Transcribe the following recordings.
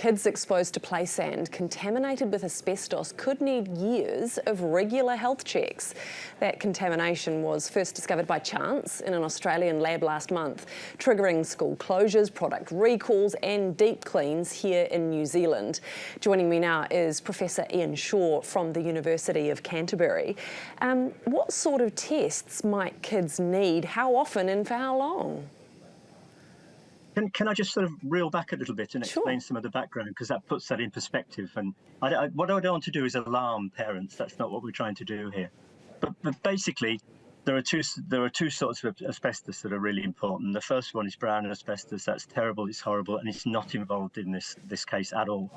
Kids exposed to play sand contaminated with asbestos could need years of regular health checks. That contamination was first discovered by chance in an Australian lab last month, triggering school closures, product recalls and deep cleans here in New Zealand. Joining me now is Professor Ian Shaw from the University of Canterbury. What sort of tests might kids need, how often and for how long? Can I just sort of reel back a little bit and explain some of the background, because that puts that in perspective. And what I don't want to do is alarm parents. That's not what we're trying to do here. But basically, there are two sorts of asbestos that are really important. The first one is brown asbestos. That's terrible. It's horrible, and it's not involved in this case at all.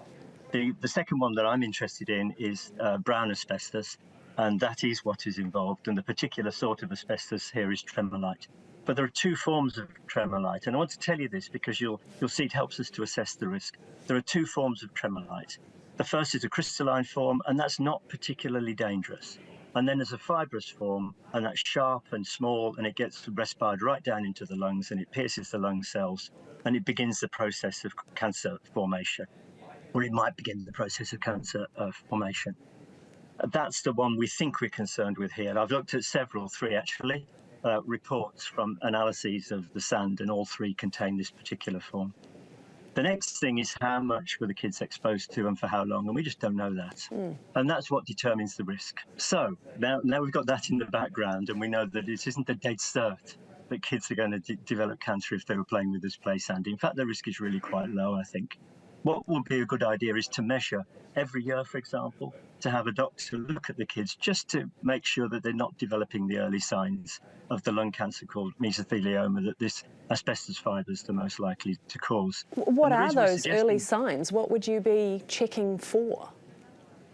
The second one that I'm interested in is brown asbestos, and that is what is involved. And the particular sort of asbestos here is tremolite. But there are two forms of tremolite, and I want to tell you this because you'll see it helps us to assess the risk. There are two forms of tremolite. The first is a crystalline form, and that's not particularly dangerous. And then there's a fibrous form, and that's sharp and small, and it gets respired right down into the lungs, and it pierces the lung cells, and it begins the process of cancer formation, or it might begin the process of cancer formation. That's the one we think we're concerned with here. And I've looked at three actually. Reports from analyses of the sand, and all three contain this particular form. The next thing is how much were the kids exposed to and for how long, and we just don't know that. And that's what determines the risk. So now we've got that in the background, and we know that it isn't a dead cert that kids are going to develop cancer if they were playing with this play sand. In fact, the risk is really quite low, I think. What would be a good idea is to measure every year, for example, to have a doctor look at the kids just to make sure that they're not developing the early signs of the lung cancer called mesothelioma that this asbestos fibre is the most likely to cause. What are those early signs? What would you be checking for?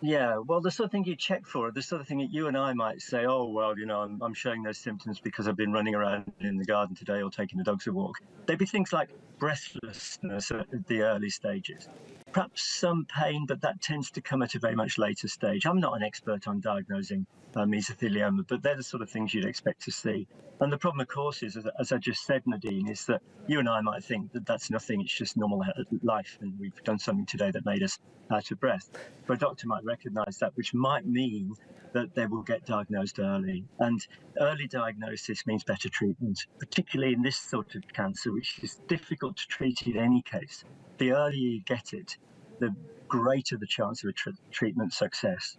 Yeah, well, the sort of thing you check for, the sort of thing that you and I might say, oh, well, you know, I'm showing those symptoms because I've been running around in the garden today or taking the dogs a walk. They'd be things like breathlessness at the early stages. Perhaps some pain, but that tends to come at a very much later stage. I'm not an expert on diagnosing mesothelioma, but they're the sort of things you'd expect to see. And the problem, of course, is, as I just said, Nadine, is that you and I might think that that's nothing, it's just normal life, and we've done something today that made us out of breath. But a doctor might recognise that, which might mean that they will get diagnosed early. And early diagnosis means better treatment, particularly in this sort of cancer, which is difficult to treat in any case. The earlier you get it, the greater the chance of a treatment success.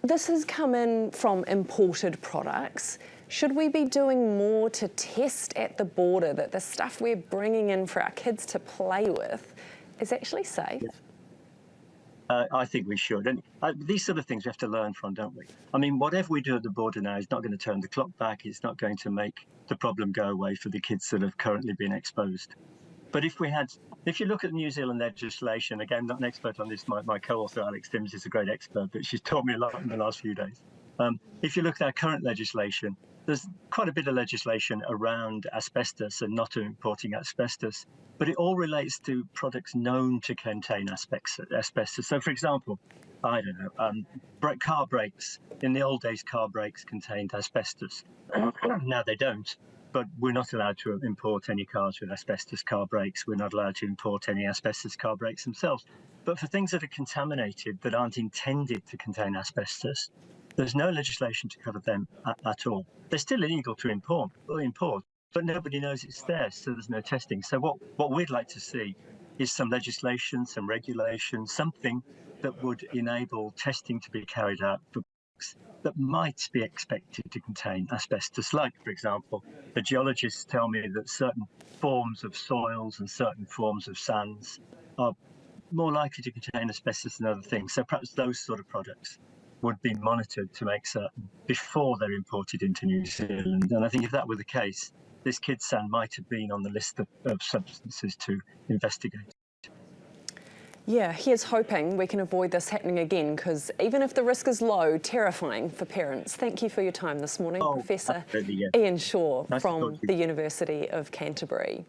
This has come in from imported products. Should we be doing more to test at the border that the stuff we're bringing in for our kids to play with is actually safe? Yes. I think we should. And these sort of things we have to learn from, don't we? I mean, whatever we do at the border now is not going to turn the clock back. It's not going to make the problem go away for the kids that have currently been exposed. But if you look at New Zealand legislation, again, not an expert on this, my co-author Alex Timms is a great expert, but she's taught me a lot in the last few days. If you look at our current legislation, there's quite a bit of legislation around asbestos and not importing asbestos, but it all relates to products known to contain asbestos. So, for example, I don't know, car brakes. In the old days, car brakes contained asbestos. Now they don't. But we're not allowed to import any cars with asbestos car brakes. We're not allowed to import any asbestos car brakes themselves. But for things that are contaminated that aren't intended to contain asbestos, there's no legislation to cover them at all. They're still illegal to import, but nobody knows it's there, so there's no testing. So what we'd like to see is some legislation, some regulation, something that would enable testing to be carried out for that might be expected to contain asbestos. Like, for example, the geologists tell me that certain forms of soils and certain forms of sands are more likely to contain asbestos than other things. So perhaps those sort of products would be monitored to make certain before they're imported into New Zealand. And I think if that were the case, this kid's sand might have been on the list of substances to investigate. Yeah, here's hoping we can avoid this happening again, because even if the risk is low, terrifying for parents. Thank you for your time this morning, Professor Ian Shaw from the University of Canterbury.